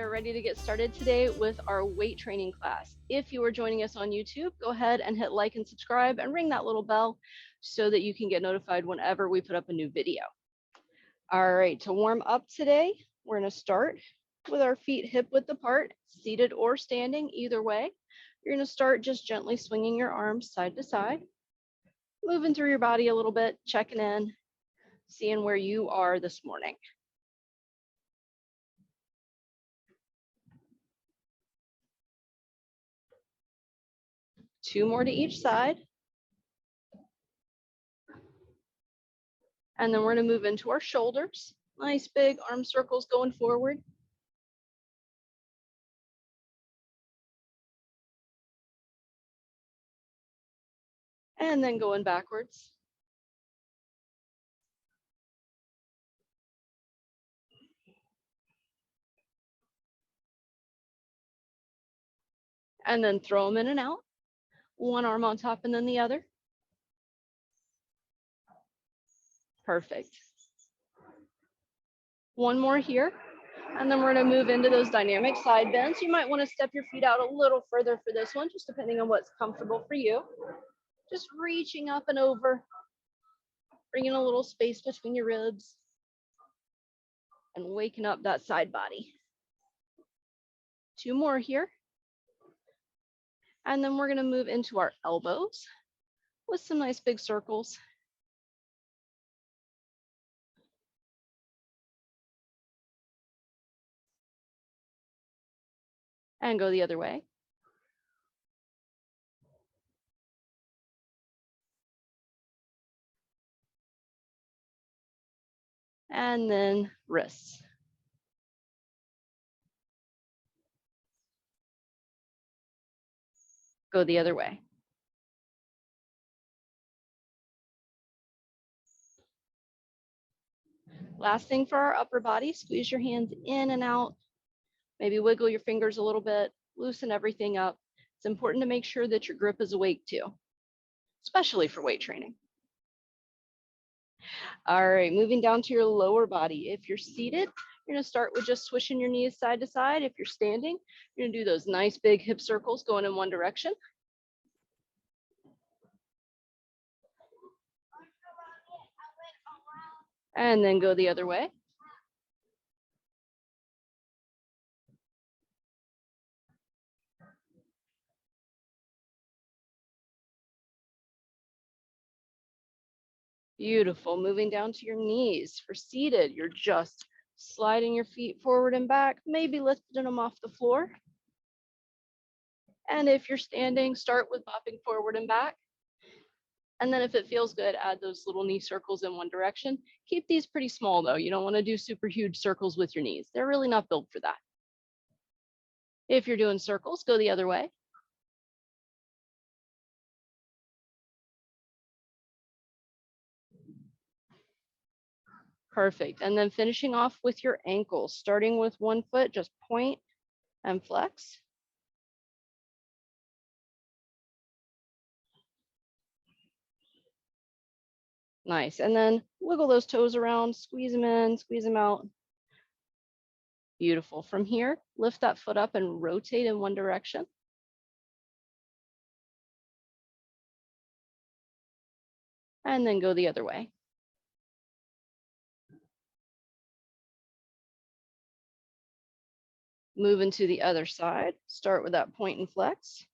are ready to get started today with our weight training class. If you are joining us on YouTube, go ahead and hit like and subscribe and ring that little bell so that you can get notified whenever we put up a new video. All right, to warm up today, we're going to start with our feet hip width apart, seated or standing, either way. You're going to start just gently swinging your arms side to side, moving through your body a little bit, checking in, seeing where you are this morning. Two more to each side. And then we're going to move into our shoulders. Nice big arm circles going forward. And then going backwards. And then throw them in and out. One arm on top and then the other. Perfect. One more here. And then we're going to move into those dynamic side bends. You might want to step your feet out a little further for this one, just depending on what's comfortable for you. Just reaching up and over, bringing a little space between your ribs and waking up that side body. Two more here. And then we're going to move into our elbows with some nice big circles. And go the other way. And then wrists. Go the other way. Last thing for our upper body, squeeze your hands in and out. Maybe wiggle your fingers a little bit, loosen everything up. It's important to make sure that your grip is awake too, especially for weight training. All right, moving down to your lower body. If you're seated, you're gonna start with just swishing your knees side to side. If you're standing, you're gonna do those nice big hip circles going in one direction. And then go the other way. Beautiful. Moving down to your knees. For seated, you're just sliding your feet forward and back, maybe lifting them off the floor. And if you're standing, start with bopping forward and back. And then if it feels good, add those little knee circles in one direction. Keep these pretty small though. You don't want to do super huge circles with your knees. They're really not built for that. If you're doing circles, go the other way. Perfect. And then finishing off with your ankles, starting with one foot, just point and flex. Nice. And then wiggle those toes around, squeeze them in, squeeze them out. Beautiful. From here, lift that foot up and rotate in one direction. And then go the other way. Move into the other side. Start with that point and flex.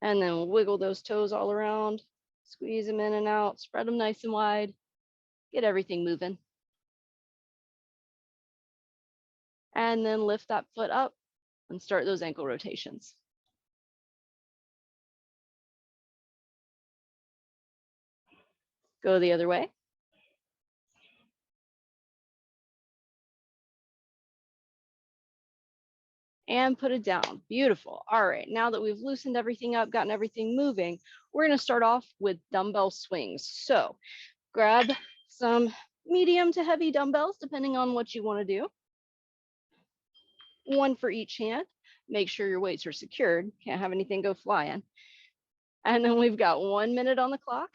And then wiggle those toes all around, squeeze them in and out, spread them nice and wide, get everything moving. And then lift that foot up and start those ankle rotations. Go the other way. And put it down. Beautiful. All right, now that we've loosened everything up, gotten everything moving, we're going to start off with dumbbell swings. So grab some medium to heavy dumbbells, depending on what you want to do. One for each hand. Make sure your weights are secured. Can't have anything go flying. And then we've got 1 minute on the clock,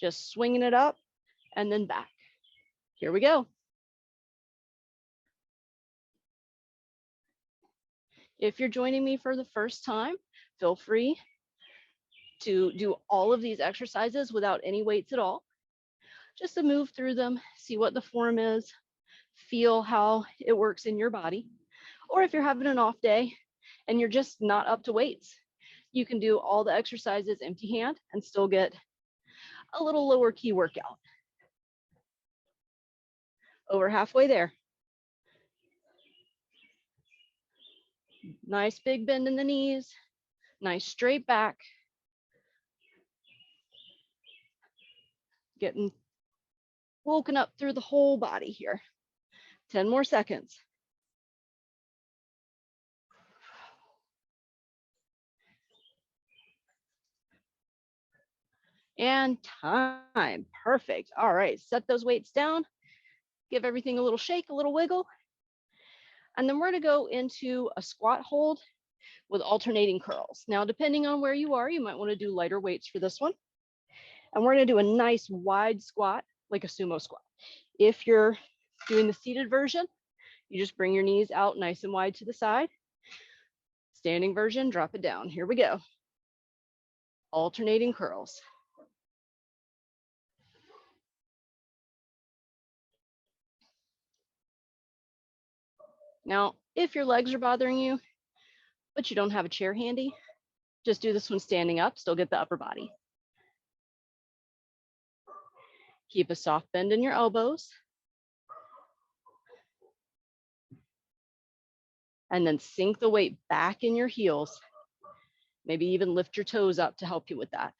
just swinging it up and then back. Here we go. If you're joining me for the first time, feel free to do all of these exercises without any weights at all, just to move through them, see what the form is, feel how it works in your body. Or if you're having an off day and you're just not up to weights, you can do all the exercises empty hand and still get a little lower key workout. Over halfway there. Nice big bend in the knees, nice straight back. Getting woken up through the whole body here. 10 more seconds. And time. Perfect. All right, set those weights down. Give everything a little shake, a little wiggle. And then we're going to go into a squat hold with alternating curls. Now, depending on where you are, you might want to do lighter weights for this one. And we're going to do a nice wide squat, like a sumo squat. If you're doing the seated version, you just bring your knees out nice and wide to the side. Standing version, drop it down. Here we go. Alternating curls. Now, if your legs are bothering you, but you don't have a chair handy, just do this one standing up, still get the upper body. Keep a soft bend in your elbows. And then sink the weight back in your heels. Maybe even lift your toes up to help you with that.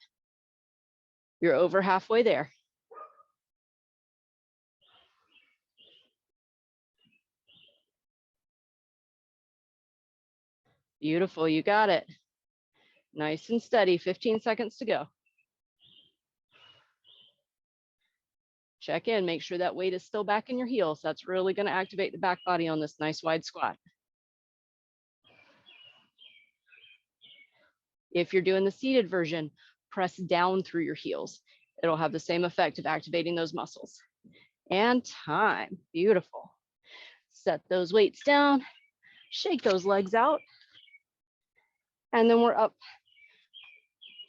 You're over halfway there. Beautiful, you got it. Nice and steady, 15 seconds to go. Check in, make sure that weight is still back in your heels. That's really going to activate the back body on this nice wide squat. If you're doing the seated version, press down through your heels. It'll have the same effect of activating those muscles. And time, beautiful. Set those weights down, shake those legs out. And then we're up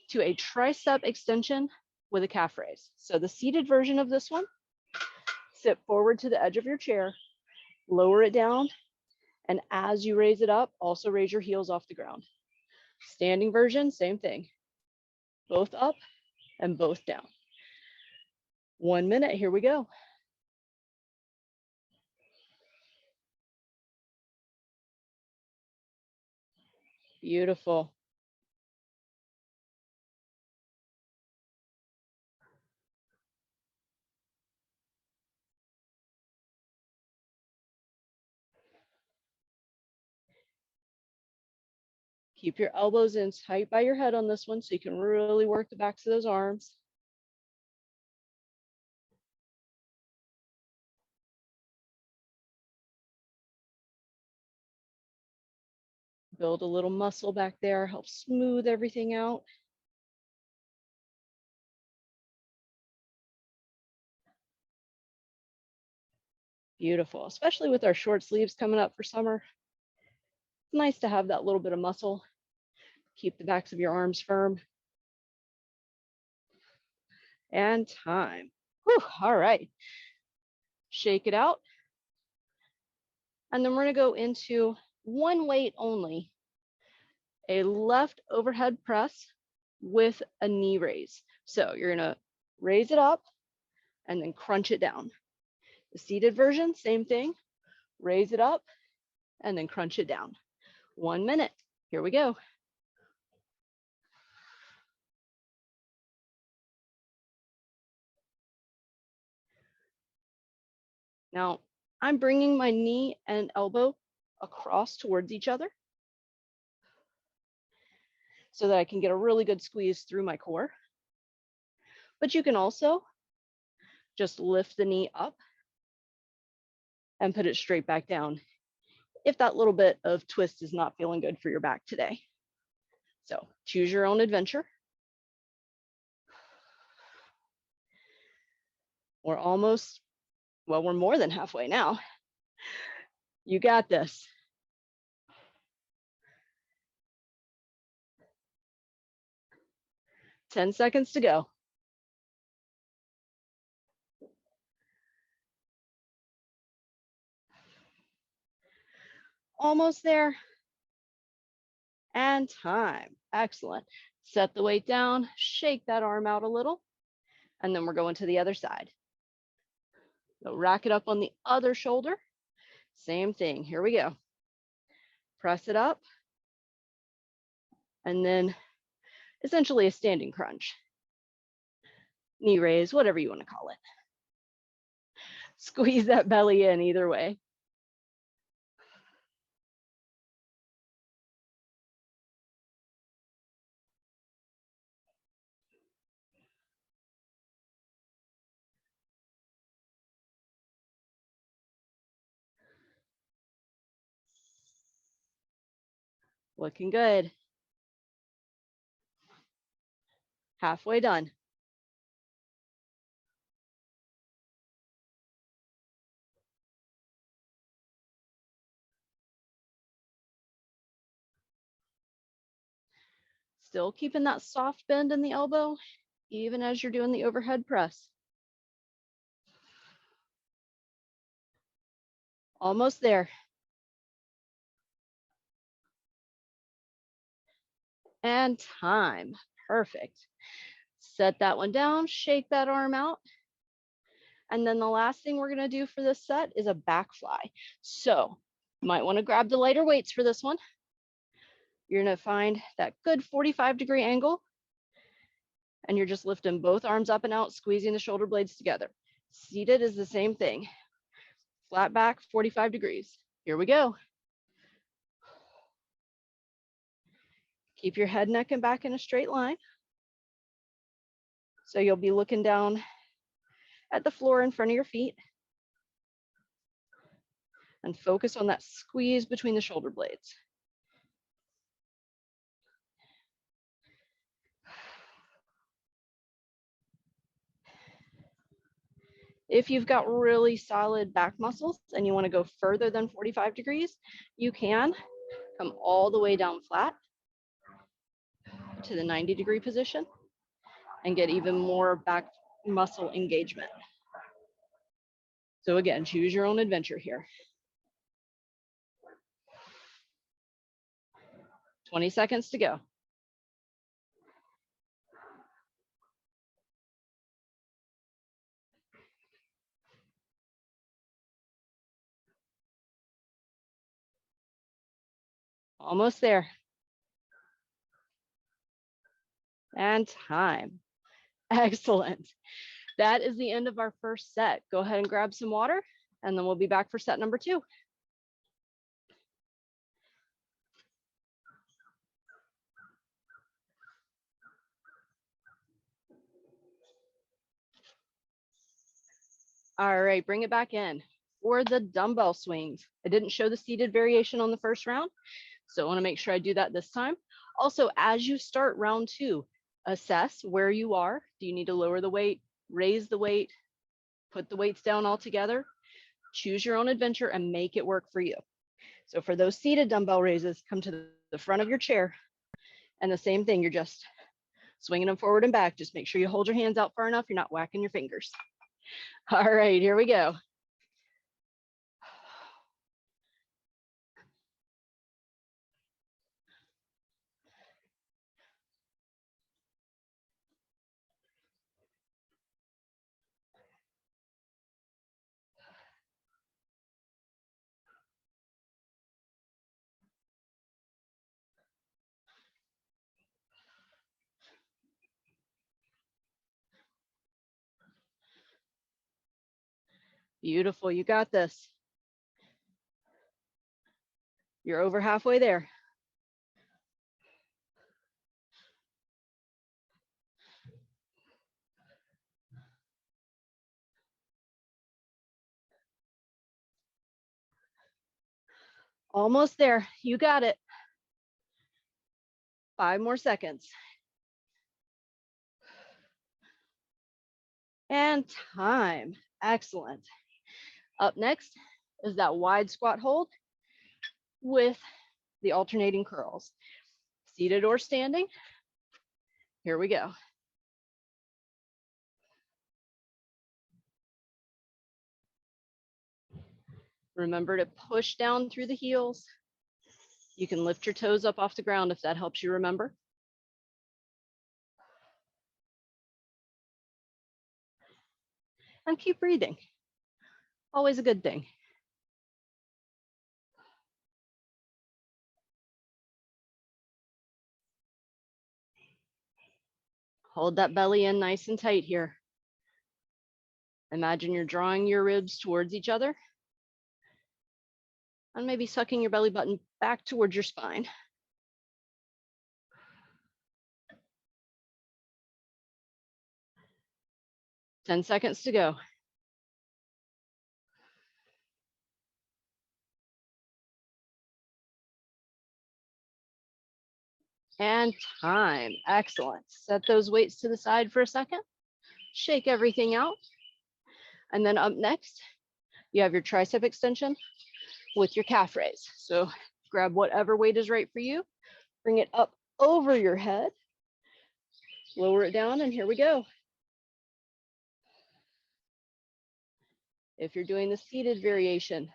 to a tricep extension with a calf raise. So the seated version of this one, sit forward to the edge of your chair, lower it down, and as you raise it up, also raise your heels off the ground. Standing version, same thing. Both up and both down. 1 minute, here we go. Beautiful. Keep your elbows in tight by your head on this one so you can really work the backs of those arms. Build a little muscle back there, help smooth everything out. Beautiful, especially with our short sleeves coming up for summer. It's nice to have that little bit of muscle. Keep the backs of your arms firm. And time. Whew, all right. Shake it out. And then we're going to go into one weight only, a left overhead press with a knee raise. So you're going to raise it up and then crunch it down. The seated version, same thing. Raise it up and then crunch it down. 1 minute. Here we go. Now, I'm bringing my knee and elbow across towards each other so that I can get a really good squeeze through my core. But you can also just lift the knee up and put it straight back down if that little bit of twist is not feeling good for your back today. So choose your own adventure. We're almost, well, we're more than halfway now. You got this. Ten seconds to go. Almost there. And time. Excellent. Set the weight down, shake that arm out a little, and then we're going to the other side. So rack it up on the other shoulder. Same thing. Here we go. Press it up. And then essentially a standing crunch. Knee raise, whatever you want to call it. Squeeze that belly in either way. Looking good. Halfway done. Still keeping that soft bend in the elbow, even as you're doing the overhead press. Almost there. And time. Perfect. Set that one down, shake that arm out. And then the last thing we're going to do for this set is a back fly. So you might want to grab the lighter weights for this one. You're going to find that good 45-degree angle. And you're just lifting both arms up and out, squeezing the shoulder blades together. Seated is the same thing. Flat back, 45 degrees. Here we go. Keep your head, neck, and back in a straight line. So you'll be looking down at the floor in front of your feet. And focus on that squeeze between the shoulder blades. If you've got really solid back muscles and you want to go further than 45 degrees, you can come all the way down flat to the 90-degree position and get even more back muscle engagement. So again, choose your own adventure here. 20 seconds to go. Almost there. And time. Excellent. That is the end of our first set. Go ahead and grab some water, and then we'll be back for set number 2. All right, bring it back in for the dumbbell swings. I didn't show the seated variation on the first round, so I want to make sure I do that this time. Also, as you start round 2, assess where you are. Do you need to lower the weight, raise the weight, put the weights down altogether? Choose your own adventure and make it work for you. So for those seated dumbbell raises, come to the front of your chair, and the same thing, you're just swinging them forward and back. Just make sure you hold your hands out far enough, you're not whacking your fingers. All right, here we go. Beautiful, you got this. You're over halfway there. Almost there, you got it. 5 more seconds. And time. Excellent. Up next is that wide squat hold with the alternating curls. Seated or standing. Here we go. Remember to push down through the heels. You can lift your toes up off the ground if that helps you remember. And keep breathing. Always a good thing. Hold that belly in nice and tight here. Imagine you're drawing your ribs towards each other and maybe sucking your belly button back towards your spine. Ten seconds to go. And time. Excellent. Set those weights to the side for a second. Shake everything out. And then up next, you have your tricep extension with your calf raise. So grab whatever weight is right for you. Bring it up over your head. Lower it down, and here we go. If you're doing the seated variation,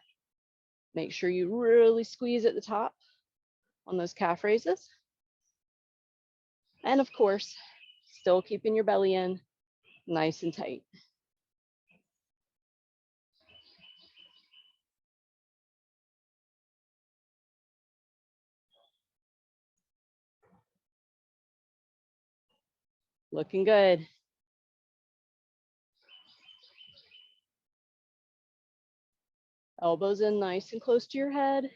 make sure you really squeeze at the top on those calf raises. And of course, still keeping your belly in nice and tight. Looking good. Elbows in nice and close to your head.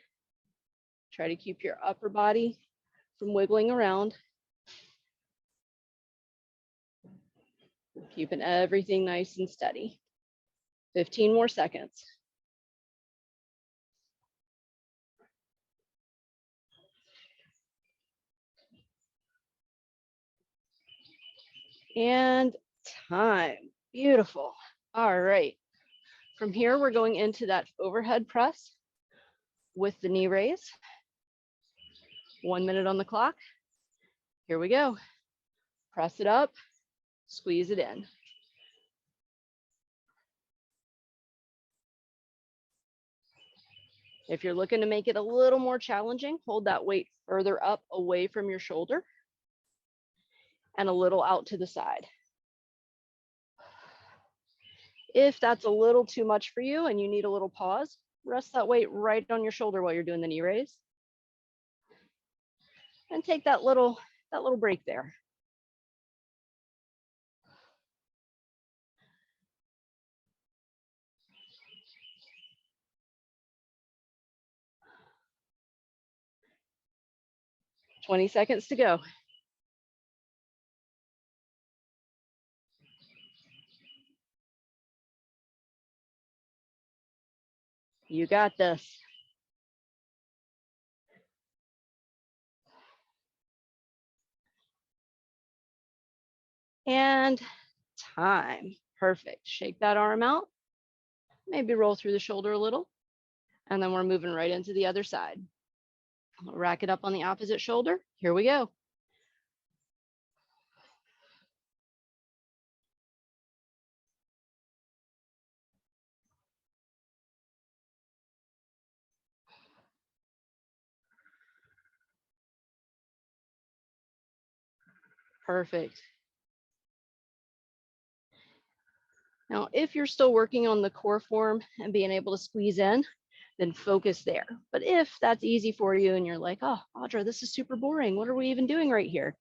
Try to keep your upper body from wiggling around. Keeping everything nice and steady. 15 more seconds. And time. Beautiful. All right. From here, we're going into that overhead press with the knee raise. 1 minute on the clock. Here we go. Press it up, squeeze it in. If you're looking to make it a little more challenging, hold that weight further up away from your shoulder and a little out to the side. If that's a little too much for you and you need a little pause, rest that weight right on your shoulder while you're doing the knee raise. And take that little break there. "20 seconds to go. You got this. And time. Perfect. Shake that arm out. Maybe roll through the shoulder a little. And then we're moving right into the other side. We'll rack it up on the opposite shoulder. Here we go. Perfect. Now, if you're still working on the core form and being able to squeeze in, then focus there. But if that's easy for you and you're like, oh, Audra, this is super boring. What are we even doing right here?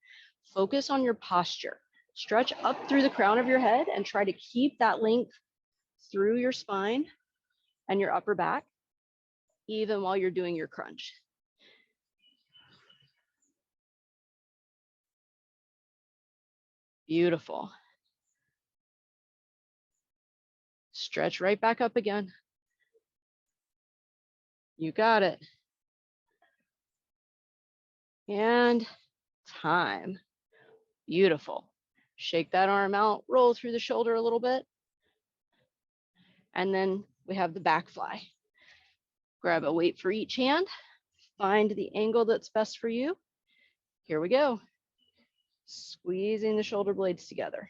Focus on your posture. Stretch up through the crown of your head and try to keep that length through your spine and your upper back, even while you're doing your crunch. Beautiful. Stretch right back up again. You got it. And time. Beautiful. Shake that arm out, roll through the shoulder a little bit. And then we have the back fly. Grab a weight for each hand, find the angle that's best for you. Here we go. Squeezing the shoulder blades together.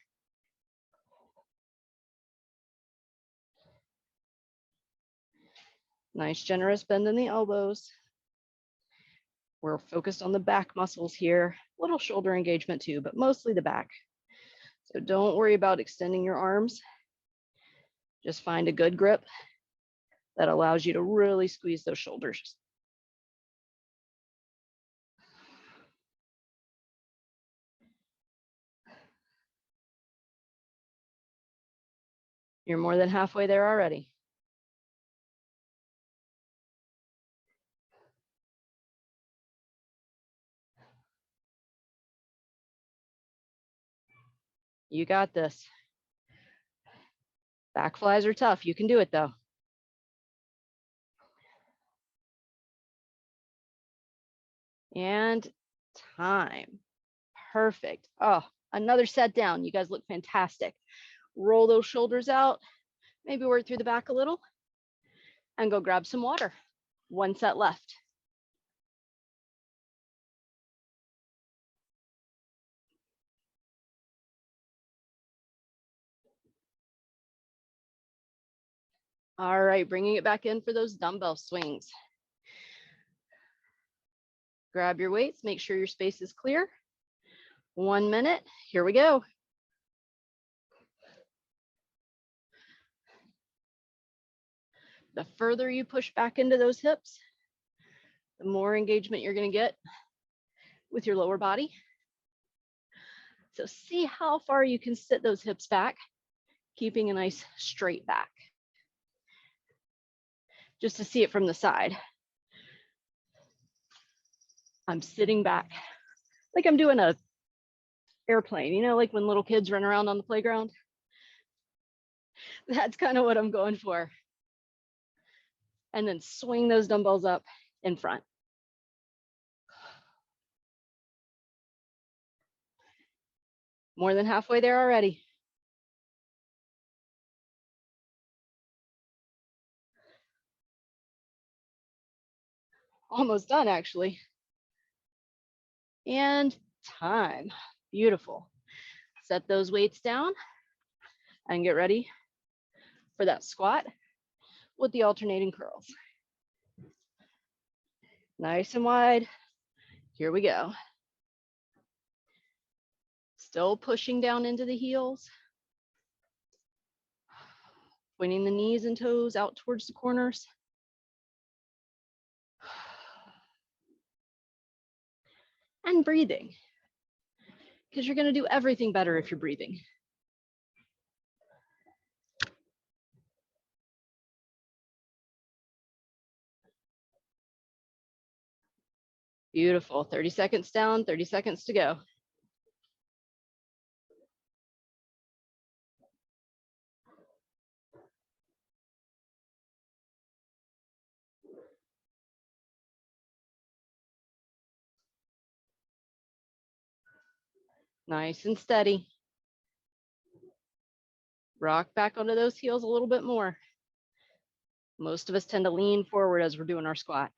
Nice generous bend in the elbows. We're focused on the back muscles here, little shoulder engagement too, but mostly the back. So don't worry about extending your arms. Just find a good grip that allows you to really squeeze those shoulders. You're more than halfway there already. You got this. Back flies are tough. You can do it though. And time. Perfect. Oh, another set down. You guys look fantastic. Roll those shoulders out. Maybe work through the back a little and go grab some water. One set left. All right, bringing it back in for those dumbbell swings. Grab your weights, make sure your space is clear. 1 minute, here we go. The further you push back into those hips, the more engagement you're gonna get with your lower body. So see how far you can sit those hips back, keeping a nice straight back. Just to see it from the side. I'm sitting back like I'm doing a airplane, you know, like when little kids run around on the playground. That's kind of what I'm going for. And then swing those dumbbells up in front. More than halfway there already. Almost done, actually. And time. Beautiful. Set those weights down and get ready for that squat with the alternating curls. Nice and wide. Here we go. Still pushing down into the heels. Pointing the knees and toes out towards the corners. And breathing. Because you're going to do everything better if you're breathing. Beautiful. 30 seconds down, 30 seconds to go. Nice and steady. Rock back onto those heels a little bit more. Most of us tend to lean forward as we're doing our squat.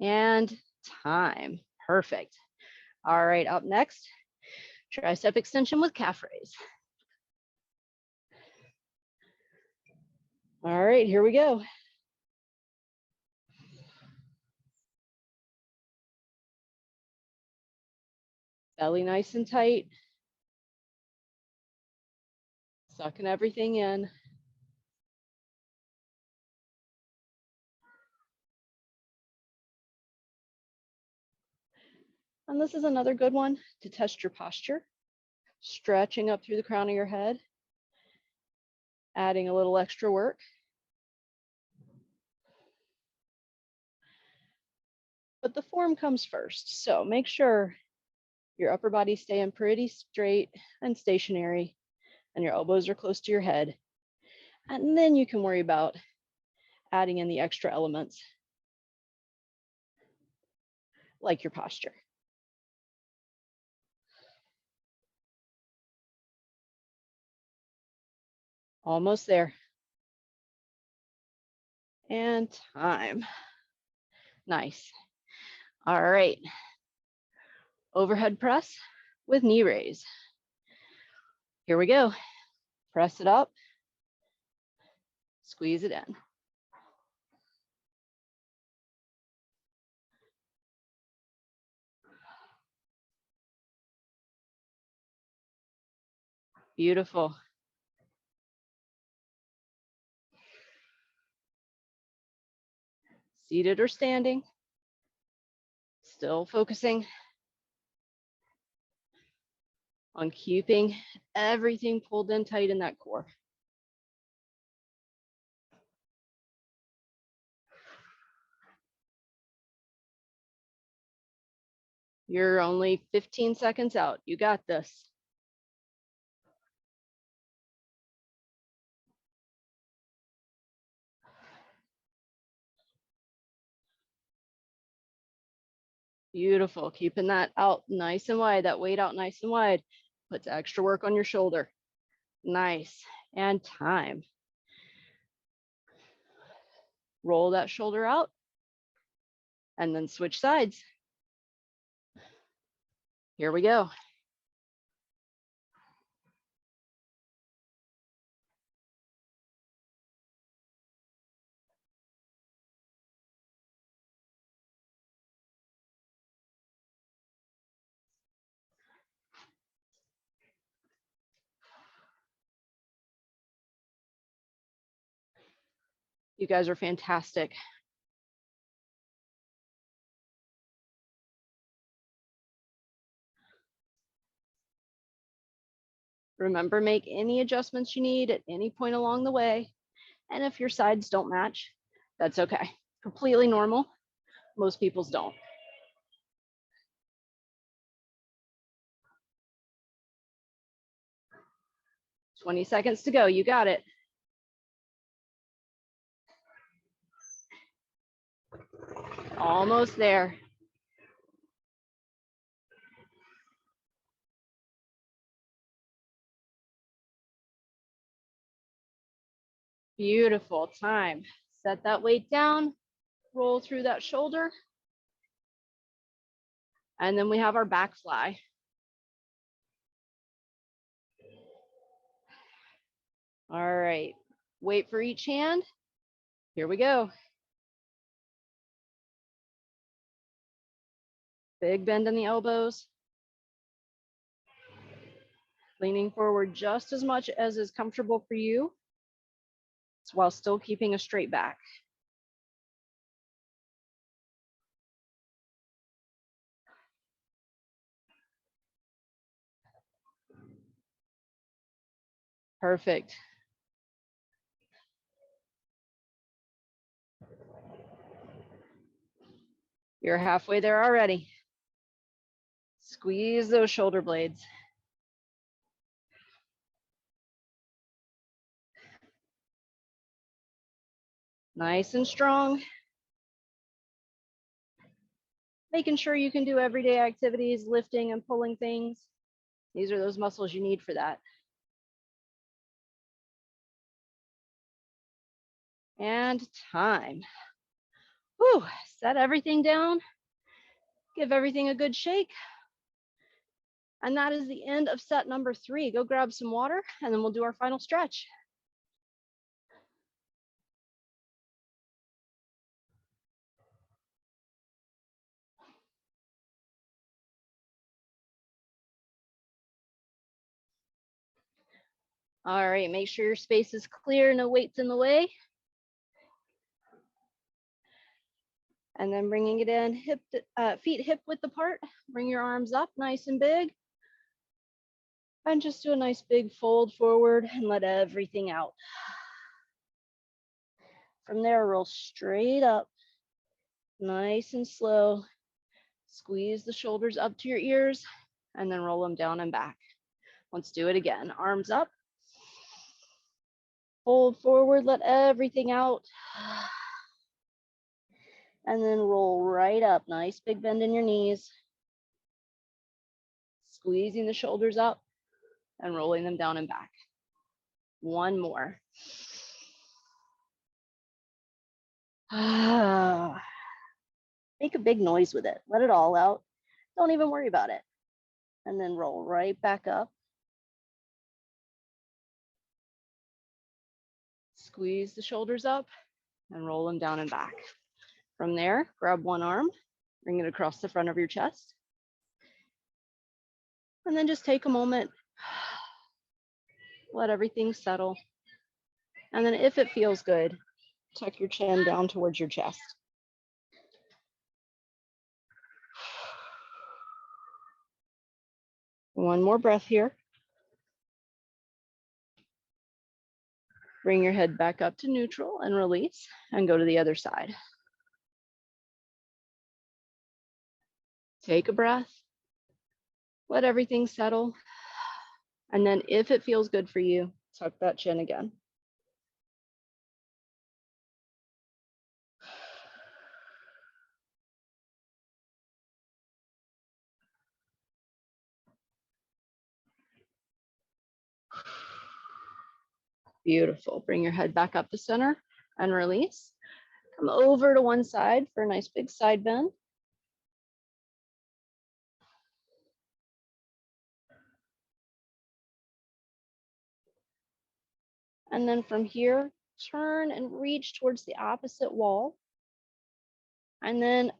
And time. Perfect. All right, up next, tricep extension with calf raise. All right, here we go. Belly nice and tight. Sucking everything in. And this is another good one to test your posture. Stretching up through the crown of your head. Adding a little extra work. But the form comes first. So make sure your upper body staying pretty straight and stationary and your elbows are close to your head. And then you can worry about adding in the extra elements like your posture. Almost there. And time. Nice. All right. Overhead press with knee raise. Here we go. Press it up. Squeeze it in. Beautiful. Seated or standing. Still focusing on keeping everything pulled in tight in that core. You're only 15 seconds out. You got this. Beautiful. Keeping that out nice and wide, that weight out nice and wide. Puts extra work on your shoulder. Nice. And time. Roll that shoulder out and then switch sides. Here we go. You guys are fantastic. Remember, make any adjustments you need at any point along the way. And if your sides don't match, that's okay. Completely normal. Most people's don't. 20 seconds to go. You got it. Almost there. Beautiful. Time. Set that weight down, roll through that shoulder. And then we have our back fly. All right. Weight for each hand. Here we go. Big bend in the elbows. Leaning forward just as much as is comfortable for you, while still keeping a straight back. Perfect. You're halfway there already. Squeeze those shoulder blades. Nice and strong. Making sure you can do everyday activities, lifting and pulling things. These are those muscles you need for that. And time. Whew, set everything down. Give everything a good shake. And that is the end of set number 3. Go grab some water and then we'll do our final stretch. All right, make sure your space is clear, no weights in the way. And then bringing it in, feet hip width apart. Bring your arms up nice and big. And just do a nice big fold forward and let everything out. From there, roll straight up, nice and slow. Squeeze the shoulders up to your ears and then roll them down and back. Let's do it again. Arms up. Fold forward, let everything out. And then roll right up. Nice big bend in your knees. Squeezing the shoulders up and rolling them down and back. One more. Make a big noise with it. Let it all out. Don't even worry about it. And then roll right back up. Squeeze the shoulders up and roll them down and back. From there, grab one arm, bring it across the front of your chest. And then just take a moment, let everything settle. And then if it feels good, tuck your chin down towards your chest. One more breath here. Bring your head back up to neutral and release and go to the other side. Take a breath. Let everything settle. And then if it feels good for you, tuck that chin again. Beautiful. Bring your head back up to center and release. Come over to one side for a nice big side bend. And then from here, turn and reach towards the opposite wall. And then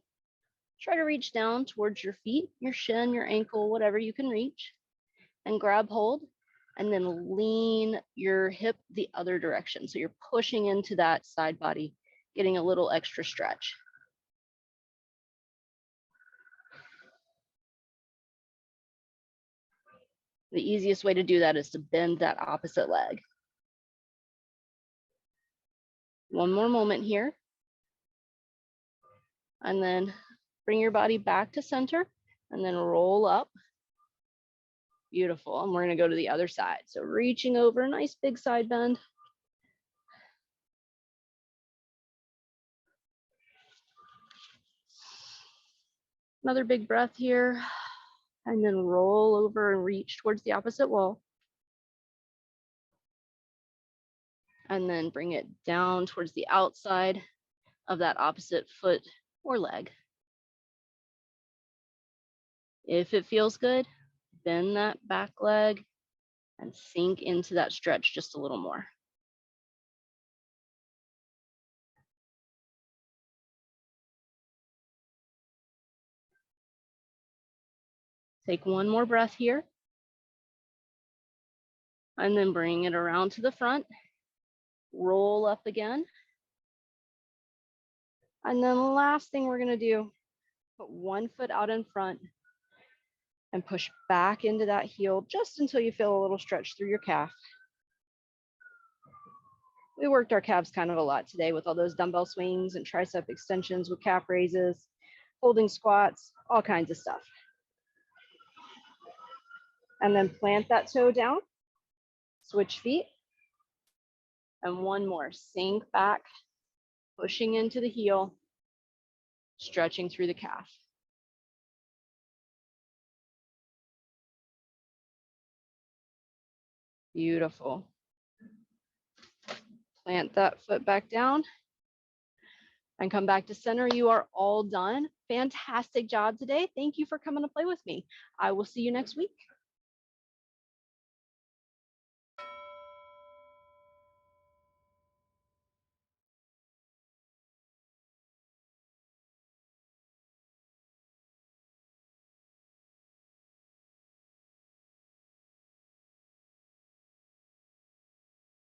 try to reach down towards your feet, your shin, your ankle, whatever you can reach, and grab hold. And then lean your hip the other direction. So you're pushing into that side body, getting a little extra stretch. The easiest way to do that is to bend that opposite leg. One more moment here. And then bring your body back to center and then roll up. Beautiful. And we're going to go to the other side. So reaching over, nice big side bend. Another big breath here. And then roll over and reach towards the opposite wall. And then bring it down towards the outside of that opposite foot or leg. If it feels good, bend that back leg and sink into that stretch just a little more. Take one more breath here. And then bring it around to the front. Roll up again. And then the last thing we're going to do, put one foot out in front and push back into that heel just until you feel a little stretch through your calf. We worked our calves kind of a lot today with all those dumbbell swings and tricep extensions with calf raises, holding squats, all kinds of stuff. And then plant that toe down, switch feet. And one more, sink back, pushing into the heel, stretching through the calf. Beautiful. Plant that foot back down and come back to center. You are all done. Fantastic job today. Thank you for coming to play with me. I will see you next week.